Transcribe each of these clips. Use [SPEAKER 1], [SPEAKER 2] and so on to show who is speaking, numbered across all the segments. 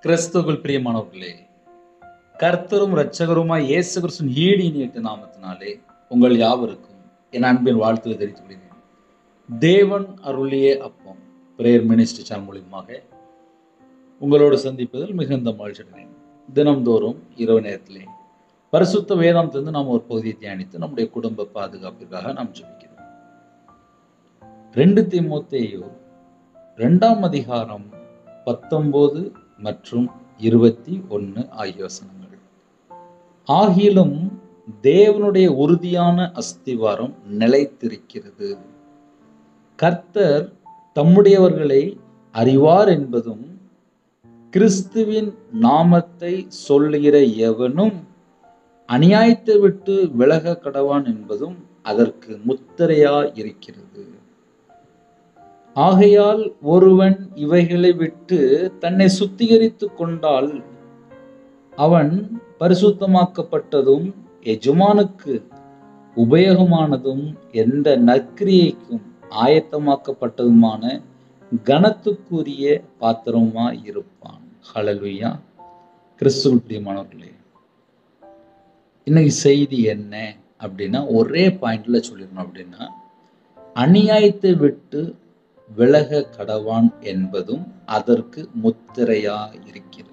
[SPEAKER 1] கிறிஸ்துவுக்குள் பிரியமானவர்களே, கர்த்தரும் இரட்சகருமாய் இயேசு கிறிஸ்துவின் ஈடு இணையற்ற நாமத்தினாலே உங்கள் யாவருக்கும் என் அன்பின் வாழ்த்துக்களை தெரிவித்துக் கொள்கிறேன். தேவன் அருளிய அப்பம் பிரேயர் மினிஸ்ட்ரி சேனல் மூலியமாக உங்களோடு சந்திப்பதில் மிகுந்த மகிழ்ச்சி அடைகிறேன். தினம்தோறும் இரவு நேரத்திலே பரிசுத்த வேதாந்திலிருந்து நாம் ஒரு பகுதியை தியானித்து நம்முடைய குடும்ப பாதுகாப்பிற்காக நாம் ஜெபிக்கிறோம். 2 தீமோத்தேயு 2ஆம் அதிகாரம் 19 மற்றும் 21 ஆகிய வசனங்கள். ஆகிலும் தேவனுடைய உறுதியான அஸ்திவாரம் நிலைத்திருக்கிறது. கர்த்தர் தம்முடையவர்களை அறிவார் என்பதும், கிறிஸ்துவின் நாமத்தை சொல்லுகிற எவனும் அநியாயத்தை விட்டு விலக கடவான் என்பதும் அதற்கு முத்திரையாய் இருக்கிறது. ஆகையால் ஒருவன் இவைகளை விட்டு தன்னை சுத்திகரித்துக் கொண்டால் அவன் பரிசுத்தமாக்கப்பட்டதும் எஜமானுக்கு உபயோகமானதும் எந்த நற்கிரியைக்கும் ஆயத்தமாக்கப்பட்டதுமான கனத்துக்குரிய பாத்திரமாய் இருப்பான். ஹல்லேலூயா. கிறிஸ்துவுக்குள் பிரியமானவர்களே, இன்னைக்கு செய்தி என்ன அப்படின்னா, ஒரே பாயிண்ட்ல சொல்லிடணும். அப்படின்னா, அநியாயத்தை விட்டு விலக கடவான் என்பதும் அதற்கு முத்திரையா இருக்கிறது.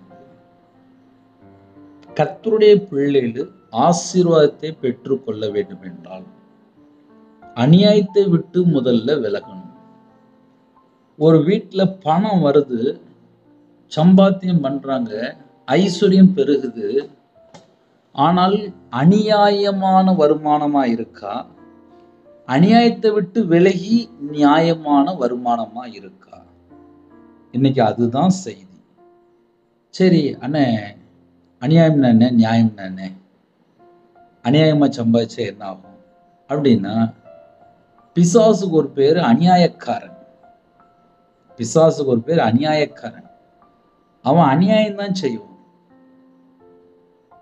[SPEAKER 1] கர்த்தருடைய பிள்ளைகள் ஆசீர்வாதத்தை பெற்றுக் கொள்ள வேண்டும் என்றால் அநியாயத்தை விட்டு முதல்ல விலகணும். ஒரு வீட்டுல பணம் வருது, சம்பாத்தியம் பண்றாங்க, ஐஸ்வர்யம் பெருகுது, ஆனால் அநியாயமான வருமானமா இருக்கா, அநியாயத்தை விட்டு விலகி நியாயமான வருமானமா இருக்கா? இன்னைக்கு அதுதான் செய்தி. சரி அண்ணே, அநியாயம் என்ன, நியாயம் என்ன? அநியாயமா சம்பாதிச்சா என்ன ஆகும் அப்படின்னா, பிசாசுக்கு ஒரு பேரு அநியாயக்காரன். பிசாசுக்கு ஒரு பேர் அநியாயக்காரன். அவன் அநியாயம் தான் செய்வான்.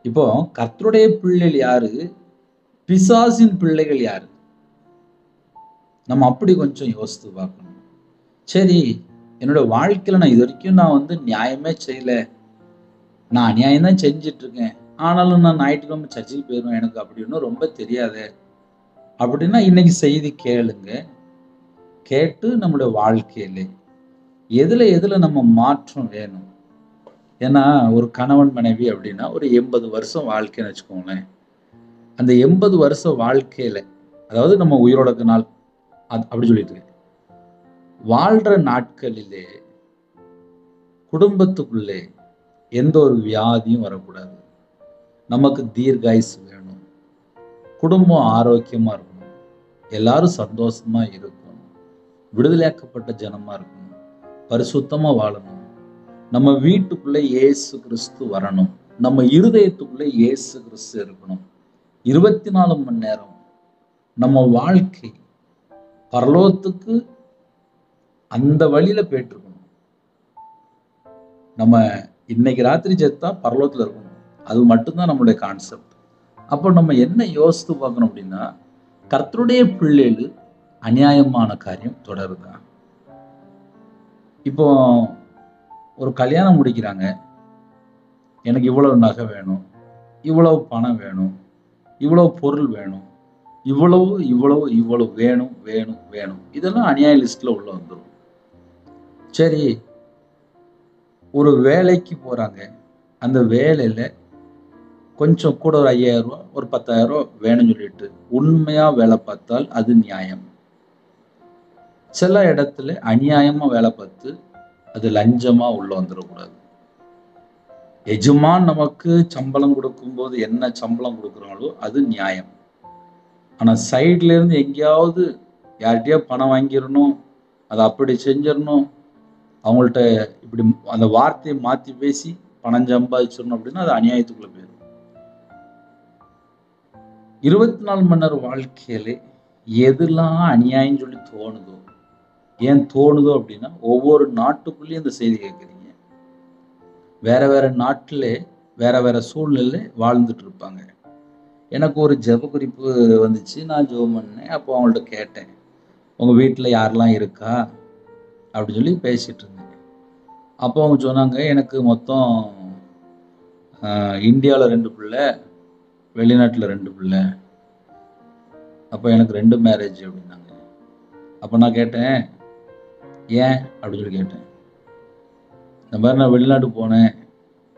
[SPEAKER 1] இப்போ கர்த்தருடைய பிள்ளைகள் யாரு, பிசாசின் பிள்ளைகள் யாரு? நம்ம அப்படி கொஞ்சம் யோசித்து பார்க்கணும். சரி, என்னோட வாழ்க்கையில நான் இது வரைக்கும் நியாயமே செய்யல, நான் அநியாயம் தான் செஞ்சிட்டு இருக்கேன், ஆனாலும் நான் ஞாயிற்றுக்கிழமை சர்ச்சுக்கு போயிடுவேன், எனக்கு அப்படின்னு ரொம்ப தெரியாது அப்படின்னா, இன்னைக்கு செய்தி கேளுங்க. கேட்டு நம்முடைய வாழ்க்கையில எதுல நம்ம மாற்றம் வேணும். ஏன்னா ஒரு கணவன் மனைவி அப்படின்னா ஒரு 80 வருஷம் வாழ்க்கைன்னு வச்சுக்கோங்களேன். அந்த 80 வருஷம் வாழ்க்கையில, அதாவது நம்ம உயிரோட நாள் அப்படி சொல்லிட்டு வாழ்ற நாட்களிலே குடும்பத்துக்குள்ளே எந்த ஒரு வியாதியும் வரக்கூடாது. நமக்கு தீர்காயுசு வேணும், குடும்பம் ஆரோக்கியமா இருக்கணும், எல்லாரும் சந்தோஷமா இருக்கணும், விடுதலையாக்கப்பட்ட ஜனமா இருக்கணும், பரிசுத்தமா வாழணும், நம்ம வீட்டுக்குள்ளே இயேசு கிறிஸ்து வரணும், நம்ம இருதயத்துக்குள்ளே இயேசு கிறிஸ்து இருக்கணும். 24 மணி நேரம் நம்ம வாழ்க்கை பரலோகத்துக்கு அந்த வழியில போயிட்டு இருக்கணும். நம்ம இன்னைக்கு ராத்திரி செத்தா பரலோகத்துல இருக்கணும், அது மட்டும்தான் நம்மளுடைய கான்செப்ட். அப்போ நம்ம என்ன யோசித்து பார்க்கணும் அப்படின்னா, கர்த்தருடைய பிள்ளைகள் அநியாயமான காரியம் தொடருதா? இப்போ ஒரு கல்யாணம் முடிக்கிறாங்க, எனக்கு இவ்வளவு நகை வேணும், இவ்வளவு பணம் வேணும், இவ்வளவு பொருள் வேணும், இவ்வளவு இவ்வளவு இவ்வளவு வேணும் வேணும் வேணும், இதெல்லாம் அநியாய லிஸ்ட்ல உள்ள வந்துடும். சரி, ஒரு வேலைக்கு போறாங்க, அந்த வேலையில கொஞ்சம் கூட ஒரு 5000 ரூபா ஒரு 10,000 ரூபா வேணும்னு சொல்லிட்டு உண்மையா வேலை பார்த்தால் அது நியாயம். சில இடத்துல அநியாயமா வேலை பார்த்து அது லஞ்சமா உள்ள வந்துடக்கூடாது. எஜமான் நமக்கு சம்பளம் கொடுக்கும்போது என்ன சம்பளம் கொடுக்குறாங்களோ அது நியாயம். ஆனா சைட்ல இருந்து எங்கேயாவது யார்கிட்டயோ பணம் வாங்கிடணும், அதை அப்படி செஞ்சிடணும், அவங்கள்ட்ட இப்படி அந்த வார்த்தையை மாத்தி பேசி பணம் சம்பாதிச்சிடணும் அப்படின்னா அது அநியாயத்துக்குள்ள போயிடும். 24 மணி நேரம் வாழ்க்கையில எதெல்லாம் அநியாயம் சொல்லி தோணுதோ, ஏன் தோணுதோ அப்படின்னா, ஒவ்வொரு நாட்டுக்குள்ளேயும் இந்த செய்தி கேட்குறீங்க. வேற வேற நாட்டுல வேற வேற சூழ்நிலை வாழ்ந்துட்டு இருப்பாங்க. எனக்கு ஒரு ஜெப குறிப்பு வந்துச்சு, நான் ஜெபம் பண்ணேன். அப்போ அவங்கள்ட்ட கேட்டேன், உங்க வீட்டுல யாரெல்லாம் இருக்கா அப்படின்னு சொல்லி பேசிட்டு இருந்தேன். அப்போ அவங்க சொன்னாங்க, எனக்கு மொத்தம் இந்தியாவில் 2 பிள்ளை, வெளிநாட்டில் 2 பிள்ளை. அப்போ எனக்கு 2 மேரேஜ் அப்படின்னாங்க. அப்போ நான் கேட்டேன், ஏன் அப்படின்னு சொல்லி கேட்டேன். இந்த மாதிரி நான் வெளிநாட்டு போனேன்,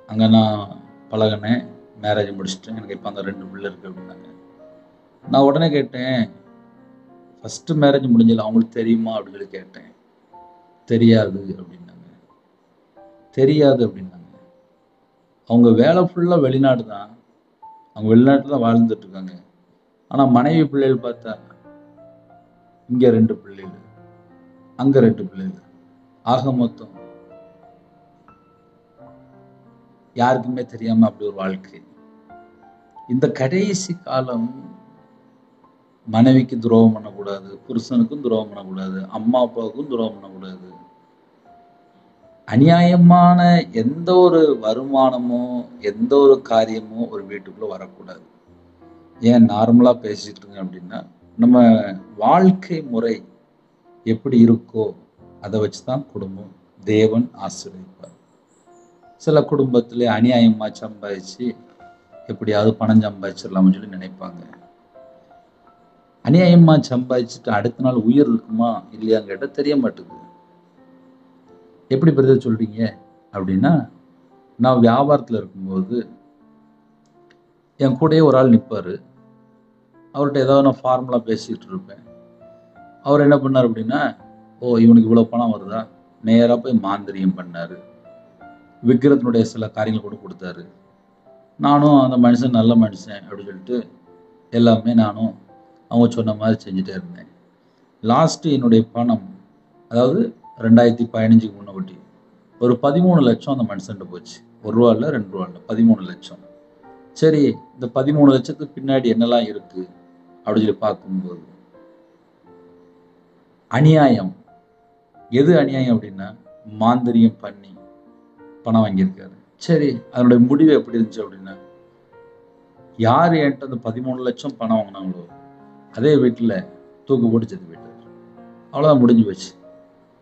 [SPEAKER 1] அங்கே நான் பழகினேன், மேரேஜ் முடிச்சிட்டேன், எனக்கு இப்போ அங்கே 2 பிள்ளை இருக்குது அப்படின்னாங்க. நான் உடனே கேட்டேன், ஃபஸ்ட்டு மேரேஜ் முடிஞ்சல அவங்களுக்கு தெரியுமா அப்படின்னு சொல்லி கேட்டேன். தெரியாது அப்படின்னாங்க. தெரியாது அப்படின்னாங்க. அவங்க வேலை ஃபுல்லாக வெளிநாடு தான், அவங்க வெளிநாட்டில் தான் வாழ்ந்துட்டு இருக்காங்க. ஆனால் மனைவி பிள்ளைகள் பார்த்தா இங்கே 2 பிள்ளைகள், அங்கே 2 பிள்ளைகள், ஆக மொத்தம் யாருக்குமே தெரியாம அப்படி ஒரு வாழ்க்கை. இந்த கடைசி காலம் மனைவிக்கு துரோகம் பண்ணக்கூடாது, புருஷனுக்கும் துரோகம் பண்ணக்கூடாது, அம்மா அப்பாவுக்கும் துரோகம் பண்ணக்கூடாது. அநியாயமான எந்த ஒரு வருமானமோ எந்த ஒரு காரியமோ ஒரு வீட்டுக்குள்ள வரக்கூடாது. ஏன் நார்மலா பேசிட்டு இருக்கேன் அப்படின்னா, நம்ம வாழ்க்கை முறை எப்படி இருக்கோ அதை வச்சுதான் குடும்பம் தேவன் ஆசீர்வதிப்பார். சில குடும்பத்திலே அநியாயமா சம்பாதிச்சு எப்படியாவது பணம் சம்பாதிச்சிடலாம்னு சொல்லி நினைப்பாங்க. அநியாயமா சம்பாதிச்சுட்டு அடுத்த நாள் உயிர் இருக்குமா இல்லையான்னு கேட்ட தெரிய மாட்டேங்குது. எப்படி பிரதர் சொல்றீங்க அப்படின்னா, நான் வியாபாரத்தில் இருக்கும்போது என் கூடயே ஒரு ஆள் நிற்பாரு. அவர்கிட்ட ஏதாவது நான் ஃபார்முலா பேசிட்டு இருப்பேன். அவர் என்ன பண்ணார் அப்படின்னா, ஓ இவனுக்கு இவ்வளோ பணம் வருதா, நேராக போய் மாந்திரியம் பண்ணாரு, விக்கிரத்தினுடைய சில காரியங்கள் கூட கொடுத்தாரு. நானும் அந்த மனுஷன் நல்ல மனுஷன் அப்படின்னு சொல்லிட்டு எல்லாமே நானும் அவங்க சொன்ன மாதிரி செஞ்சுட்டே இருந்தேன். லாஸ்ட்டு என்னுடைய பணம், அதாவது 2015க்கு முன்னாடி ஒரு 13 லட்சம் அந்த மனுஷன்ட்டு போச்சு. 1 ரூபா இல்லை 2 ரூபா இல்லை, 13 லட்சம். சரி, இந்த 13 லட்சத்துக்கு பின்னாடி என்னெல்லாம் இருக்கு அப்படின்னு சொல்லி பார்க்கும்போது அநியாயம். எது அநியாயம் அப்படின்னா, மாந்திரியம் பண்ணி பணம் வாங்கியிருக்காரு. சரி, அதனுடைய முடிவு எப்படி இருந்துச்சு அப்படின்னா, யார் என்கிட்ட அந்த 13 லட்சம் பணம் வாங்கினாங்களோ அதே வீட்டில் தூக்கு போட்டு செத்து போயிட்டாரு. அவ்வளோதான், முடிஞ்சு போச்சு.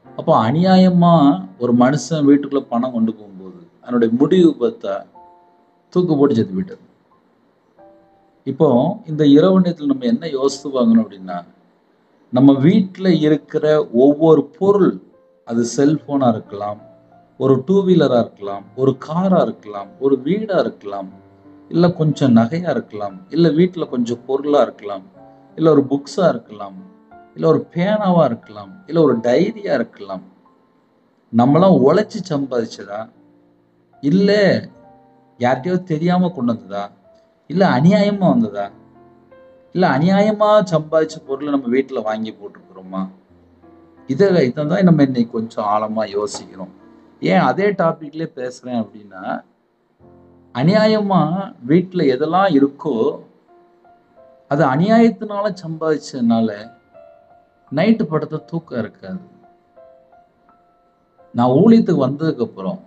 [SPEAKER 1] அப்போ அநியாயமா ஒரு மனுஷன் வீட்டுக்குள்ள பணம் கொண்டு போகும்போது அதனுடைய முடிவு பார்த்தா தூக்கு போட்டு செத்து போயிட்டாரு. இப்போ இந்த இரவு நேரத்தில் நம்ம என்ன யோசித்து வாங்கணும் அப்படின்னா, நம்ம வீட்டில் இருக்கிற ஒவ்வொரு பொருள், அது செல்போனாக இருக்கலாம், ஒரு 2 வீலராக இருக்கலாம், ஒரு காராக இருக்கலாம், ஒரு வீடாக இருக்கலாம், இல்லை கொஞ்சம் நகையாக இருக்கலாம், இல்லை வீட்டில் கொஞ்சம் பொருளாக இருக்கலாம், இல்லை ஒரு புக்ஸாக இருக்கலாம், இல்லை ஒரு பேனாவாக இருக்கலாம், இல்லை ஒரு டைரியாக இருக்கலாம். நம்மளாம் உழைச்சி சம்பாதிச்சதா, இல்லை யார்கிட்டயோ தெரியாமல் கொண்டு வந்ததா, இல்லை அநியாயமாக வந்ததா, இல்லை அநியாயமாக சம்பாதிச்ச பொருளை நம்ம வீட்டில் வாங்கி போட்டுருக்குறோமா? இதான் நம்ம இன்னைக்கு கொஞ்சம் ஆழமாக யோசிக்கிறோம். ஏன் அதே டாபிக்லேயே பேசுகிறேன் அப்படின்னா, அநியாயமாக வீட்டில் எதெல்லாம் இருக்கோ அது அநியாயத்தினால சம்பாதிச்சதுனால நைட்டு படுத்த தூக்கம் இருக்காது. நான் ஊழியத்துக்கு வந்ததுக்கு அப்புறம்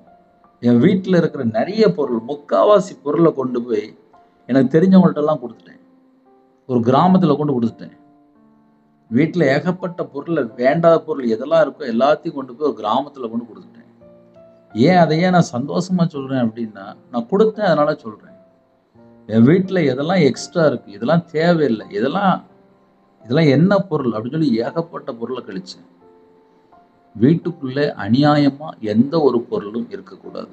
[SPEAKER 1] என் வீட்டில் இருக்கிற நிறைய பொருள், முக்காவாசி பொருளை கொண்டு போய் எனக்கு தெரிஞ்சவங்கள்ட்ட எல்லாம் கொடுத்துட்டேன். ஒரு கிராமத்தில் கொண்டு கொடுத்துட்டேன். வீட்டில் ஏகப்பட்ட பொருள், வேண்டாத பொருள் எதெல்லாம் இருக்கோ எல்லாத்தையும் கொண்டு போய் ஒரு கிராமத்தில் கொண்டு கொடுத்துட்டேன். ஏன் அதையே நான் சந்தோஷமா சொல்றேன் அப்படின்னா, நான் கொடுத்தேன் அதனால சொல்றேன். என் வீட்டில் எதெல்லாம் எக்ஸ்ட்ரா இருக்கு, இதெல்லாம் தேவையில்லை, இதெல்லாம் என்ன பொருள் அப்படின்னு சொல்லி ஏகப்பட்ட பொருளை கழிச்சேன். வீட்டுக்குள்ளே அநியாயமா எந்த ஒரு பொருளும் இருக்கக்கூடாது.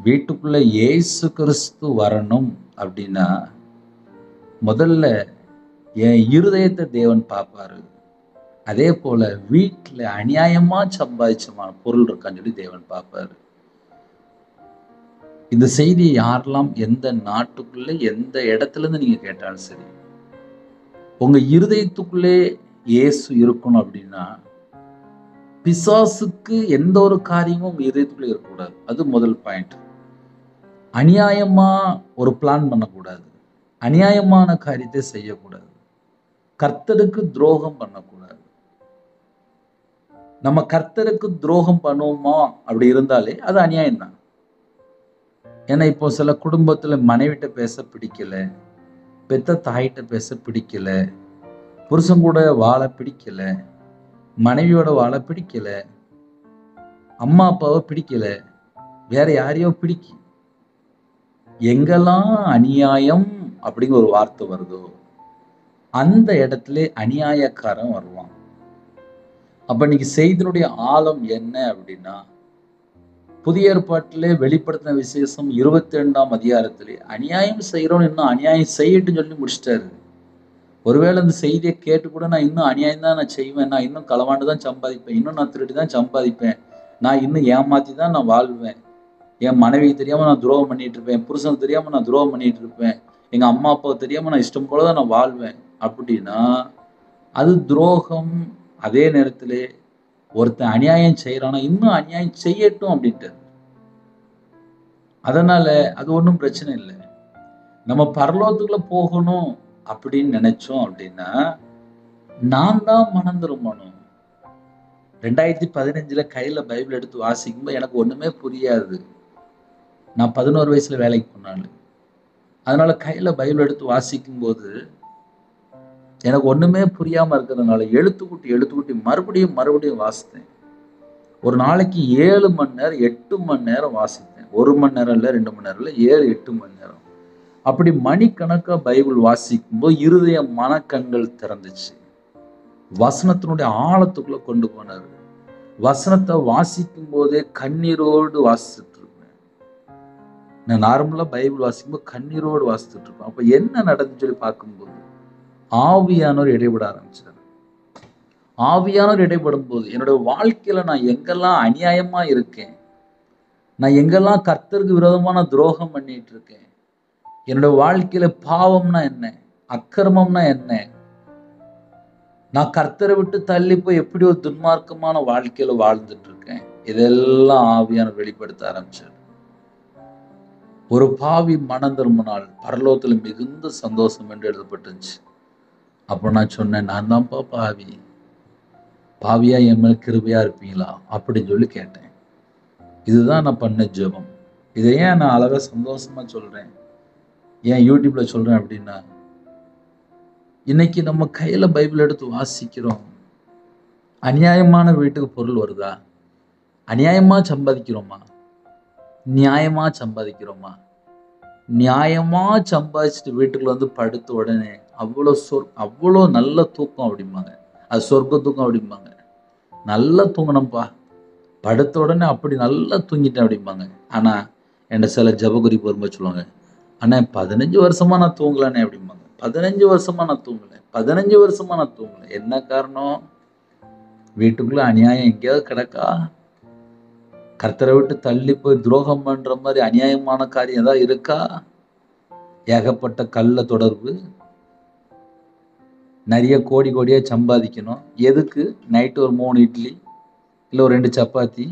[SPEAKER 1] வீட்டுக்குள்ள இயேசு கிறிஸ்து வரணும் அப்படின்னா முதல்ல என் இருதயத்தை தேவன் பார்ப்பாரு. அதே போல வீட்டுல அநியாயமா சம்பாதிச்சமான பொருள் இருக்கான்னு சொல்லி தேவன் பார்ப்பாரு. இந்த செய்தி யாரெல்லாம் எந்த நாட்டுக்குள்ள எந்த இடத்துல இருந்து நீங்க கேட்டாலும் சரி, உங்க இருதயத்துக்குள்ளே இயேசு இருக்கணும் அப்படின்னா பிசாசுக்கு எந்த ஒரு காரியமும் உங்க இதயத்துக்குள்ள இருக்கக்கூடாது. அது முதல் பாயிண்ட். அநியாயமா ஒரு பிளான் பண்ணக்கூடாது, அநியாயமான காரியத்தை செய்யக்கூடாது, கர்த்தருக்கு துரோகம் பண்ணக்கூடாது. நம்ம கர்த்தருக்கு துரோகம் பண்ணுவோமா அப்படி இருந்தாலே அது அநியாயம் தான். ஏன்னா இப்போ சில குடும்பத்துல மனைவிட்ட பேச பிடிக்கல, பெத்த தாயிட்ட பேச பிடிக்கல, புருஷன் கூட வாழ பிடிக்கல, மனைவியோட வாழ பிடிக்கல, அம்மா அப்பாவை பிடிக்கல, வேற யாரையோ பிடிக்கி, எங்கெல்லாம் அநியாயம் அப்படிங்கிற ஒரு வார்த்தை வருதோ அந்த இடத்துல அநியாயக்காரன் வருவான். அப்ப இன்னைக்கு செய்தியினுடைய ஆழம் என்ன அப்படின்னா, புதிய ஏற்பாட்டிலே வெளிப்படுத்தின விசேஷம் 22ஆம் அதிகாரத்திலே அநியாயம் செய்யறோம், இன்னும் அநியாயம் செய்யட்டுன்னு சொல்லி முடிச்சிட்டாரு. ஒருவேளை அந்த செய்தியை கேட்டு கூட நான் இன்னும் அநியாயம் தான் நான் செய்வேன், நான் இன்னும் களவாண்டு தான் சம்பாதிப்பேன், இன்னும் நான் திருடி தான் சம்பாதிப்பேன், நான் இன்னும் ஏமாத்தி தான் நான் வாழ்வேன், என் மனைவி தெரியாம நான் துரோகம் பண்ணிட்டு இருப்பேன், புருஷன் தெரியாம நான் துரோகம் பண்ணிட்டு இருப்பேன், எங்க அம்மா அப்பாவை தெரியாம நான் இஷ்டம் போலதான் நான் வாழ்வேன் அப்படின்னா அது துரோகம். அதே நேரத்திலே ஒருத்தன் அநியாயம் செய்யறானா இன்னும் அநியாயம் செய்யட்டும் அப்படின்ட்டு. அதனால அது ஒன்றும் பிரச்சனை இல்லை. நம்ம பரலோகத்துக்குள்ள போகணும் அப்படின்னு நினைச்சோம் அப்படின்னா நான் தான் மனம் திரும்பணும். 2015 கையில பைபிள் எடுத்து வாசிக்கும்போது எனக்கு ஒண்ணுமே புரியாது. நான் 11 வயசுல வேலைக்கு போனாலும், அதனால கையில பைபிள் எடுத்து வாசிக்கும் போது எனக்கு ஒண்ணுமே புரியாம இருக்கிறதுனால எழுத்துக்கூட்டி மறுபடியும் வாசித்தேன். ஒரு நாளைக்கு 7 மணி நேரம் 8 மணி நேரம் வாசித்தேன். 1 மணி நேரம் இல்லை, 2 மணி நேரம் இல்லை, 7 8 மணி நேரம். அப்படி மணிக்கணக்கா பைபிள் வாசிக்கும் போது இருதய மனக்கண்கள் திறந்துச்சு. வசனத்தினுடைய ஆழத்துக்குள்ள கொண்டு போனாரு. வசனத்தை வாசிக்கும் போதே கண்ணீரோடு வாசிச்சுட்டு இருப்பேன். நான் நார்மலா பைபிள் வாசிக்கும் போது கண்ணீரோடு வாசிச்சுட்டு இருப்பேன். அப்ப என்ன நடந்துச்சு சொல்லி பார்க்கும்போது ஆவியானவர் இடைபட ஆரம்பிச்சார். ஆவியானவர் இடைப்படும் போது என்னோட வாழ்க்கையில நான் எங்கெல்லாம் அநியாயமா இருக்கேன், நான் எங்கெல்லாம் கர்த்தருக்கு விரோதமான துரோகம் பண்ணிட்டு இருக்கேன், என்னோட வாழ்க்கையில பாவம்னா என்ன, அக்கிரமம்னா என்ன, நான் கர்த்தரை விட்டு தள்ளி போய் எப்படி ஒரு துன்மார்க்கமான வாழ்க்கையில வாழ்ந்துட்டு இருக்கேன், இதெல்லாம் ஆவியானவர் வெளிப்படுத்த ஆரம்பிச்சார். ஒரு பாவி மனம் திரும்பினால் பரலோகத்துல மிகுந்த சந்தோஷம் என்று எழுதப்பட்டுச்சு. அப்ப நான் சொன்னேன், நான் தான்ப்பா பாவி, பாவியா என் மேல் கிருபையா இருப்பீங்களா அப்படின்னு சொல்லி கேட்டேன். இதுதான் நான் பண்ண ஜெபம். இதை ஏன் நான் அழகா சந்தோஷமா சொல்றேன், ஏன் யூடியூப்ல சொல்றேன் அப்படின்னா, இன்னைக்கு நம்ம கையில பைபிள் எடுத்து வாசிக்கிறோம், அநியாயமான வீட்டுக்கு பொருள் வருதா, அநியாயமா சம்பாதிக்கிறோமா, நியாயமா சம்பாதிக்கிறோமா, நியாயமா சம்பாதிச்சுட்டு வீட்டுக்குள்ள வந்து படுத்த உடனே அவ்வளோ நல்ல தூக்கம் அப்படிம்பாங்க, அது சொர்க்க தூக்கம் அப்படிம்பாங்க. நல்லா தூங்கணும்ப்பா, படுத்த உடனே அப்படி நல்லா தூங்கிட்டேன் அப்படிம்பாங்க. ஆனா என்ன சில ஜபகுறிப்பு வரும்போது சொல்லுவாங்க, அண்ணா 15 வருஷமா நான் தூங்கலண்ணே அப்படிம்பாங்க. 15 வருஷமா நான் தூங்கல, 15 வருஷமா நான் தூங்கல. என்ன காரணம்? வீட்டுக்குள்ள அநியாயம் எங்கேயாவது கிடக்கா, கர்த்தரை விட்டு தள்ளி போய் துரோகம் பண்ற மாதிரி அநியாயமான காரியம் ஏதாவது இருக்கா, ஏகப்பட்ட கள்ள தொடர்பு, நிறைய கோடியா சம்பாதிக்கணும், எதுக்கு நைட்டு ஒரு 3 இட்லி இல்லை ஒரு 2 சப்பாத்தி,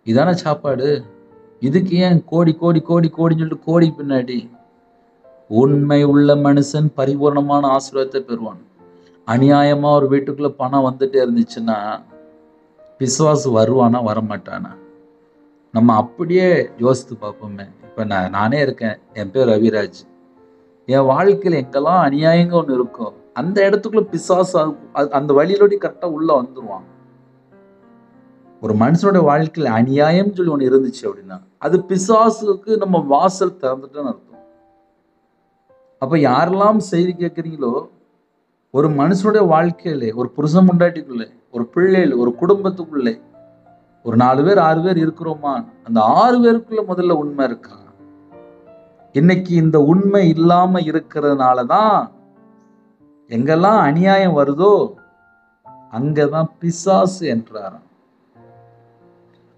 [SPEAKER 1] இதான சாப்பாடு, இதுக்கு ஏன் கோடின்னு சொல்லிட்டு கோடி பின்னாடி? உண்மை உள்ள மனுஷன் பரிபூர்ணமான ஆசீர்வாதத்தை பெறுவான். அநியாயமா ஒரு வீட்டுக்குள்ள பணம் வந்துட்டே இருந்துச்சுன்னா பிசாசு வருவானா வரமாட்டானா? நம்ம அப்படியே யோசித்து பார்ப்போமே. இப்ப நானே இருக்கேன், என் பேர் ரவிராஜ், என் வாழ்க்கையில எங்கெல்லாம் அநியாயங்க ஒண்ணு இருக்கும் அந்த இடத்துக்குள்ள பிசாசு அந்த வழியிலோடி கரெக்டா உள்ள வந்துருவான். ஒரு மனுஷனோட வாழ்க்கையில அநியாயம் சொல்லி ஒண்ணு இருந்துச்சு அப்படின்னா அது பிசாசுக்கு நம்ம வாசல் திறந்துட்டோன்னு அர்த்தம். அப்ப யாரெல்லாம் செய்தி கேட்குறீங்களோ, ஒரு மனுஷனுடைய வாழ்க்கையிலே, ஒரு புருஷன் முண்டாட்டிக்குள்ளே, ஒரு பிள்ளைகள், ஒரு குடும்பத்துக்குள்ளே ஒரு 4 பேர் 6 பேர் இருக்கிறோமா, அந்த 6 பேருக்குள்ள முதல்ல உண்மை இருக்கா? இன்னைக்கு இந்த உண்மை இல்லாம இருக்கிறதுனாலதான் எங்கெல்லாம் அநியாயம் வருதோ அங்கதான் பிசாசு என்றாராம்.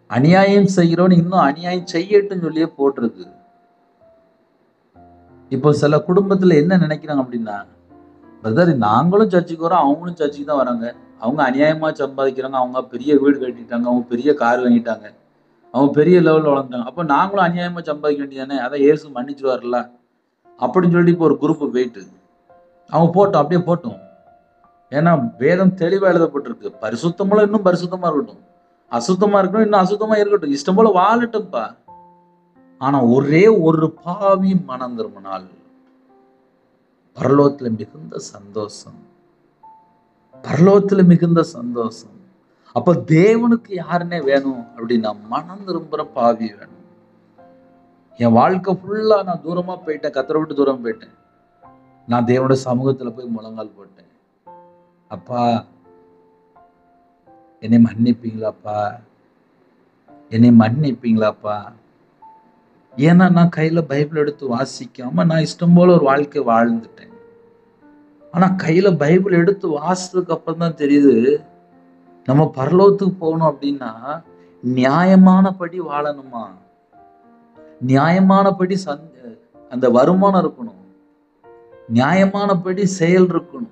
[SPEAKER 1] அநியாயம் செய்கிறோன்னு இன்னும் அநியாயம் செய்யட்டும் சொல்லியே போட்டிருக்கு. இப்போ சில குடும்பத்துல என்ன நினைக்கிறாங்க அப்படின்னா, பிரதர் நாங்களும் சர்ச்சுக்கு வரோம், அவங்களும் சர்ச்சுக்கு தான் வராங்க, அவங்க அநியாயமா சம்பாதிக்கிறாங்க, அவங்க பெரிய வீடு கட்டிட்டாங்க, அவங்க பெரிய கார் வாங்கிட்டாங்க, அவங்க பெரிய லெவலில் வளர்ந்தாங்க, அப்போ நாங்களும் அநியாயமா சம்பாதிக்க வேண்டியதானே, அதை இயேசு மன்னிச்சுவார்ல அப்படின்னு சொல்லிட்டு இப்போ ஒரு குரூப் போயிட்டு அவங்க போட்டோம், அப்படியே போட்டோம். ஏன்னா வேதம் தெளிவா எழுதப்பட்டிருக்கு, பரிசுத்தமுள்ள இன்னும் பரிசுத்தமா இருக்கட்டும், அசுத்தமா இருக்கணும் இன்னும் அசுத்தமா இருக்கட்டும், இஷ்டம் போல வாழட்டும்ப்பா. ஆனா ஒரே ஒரு பாவி மனம் திரும்பினால் பரலோகத்துல மிகுந்த சந்தோஷம், பரலோகத்துல மிகுந்த சந்தோஷம். அப்ப தேவனுக்கு யாருன்னே வேணும் அப்படின்னா மனம் திரும்புற பாவி வேணும். என் வாழ்க்கை ஃபுல்லா நான் தூரமா போயிட்டேன், கத்தரை விட்டு தூரம் போயிட்டேன். நான் தேவனோட சமூகத்துல போய் முழங்கால் போட்டேன். அப்பா என்னை மன்னிப்பீங்களாப்பா, என்னை மன்னிப்பீங்களாப்பா. ஏன்னா நான் கையில பைபிள் எடுத்து வாசிக்காம நான் இஷ்டம் போல ஒரு வாழ்க்கை வாழ்ந்துட்டேன். ஆனா கையில பைபிள் எடுத்து வாசிச்சதுக்கு அப்புறம் தான் தெரியுது, நம்ம பரலோகத்துக்கு போகணும் அப்படின்னா நியாயமானபடி வாழணுமா, நியாயமானபடி அந்த வருமானம் இருக்கணும், நியாயமானபடி செயல் இருக்கணும்.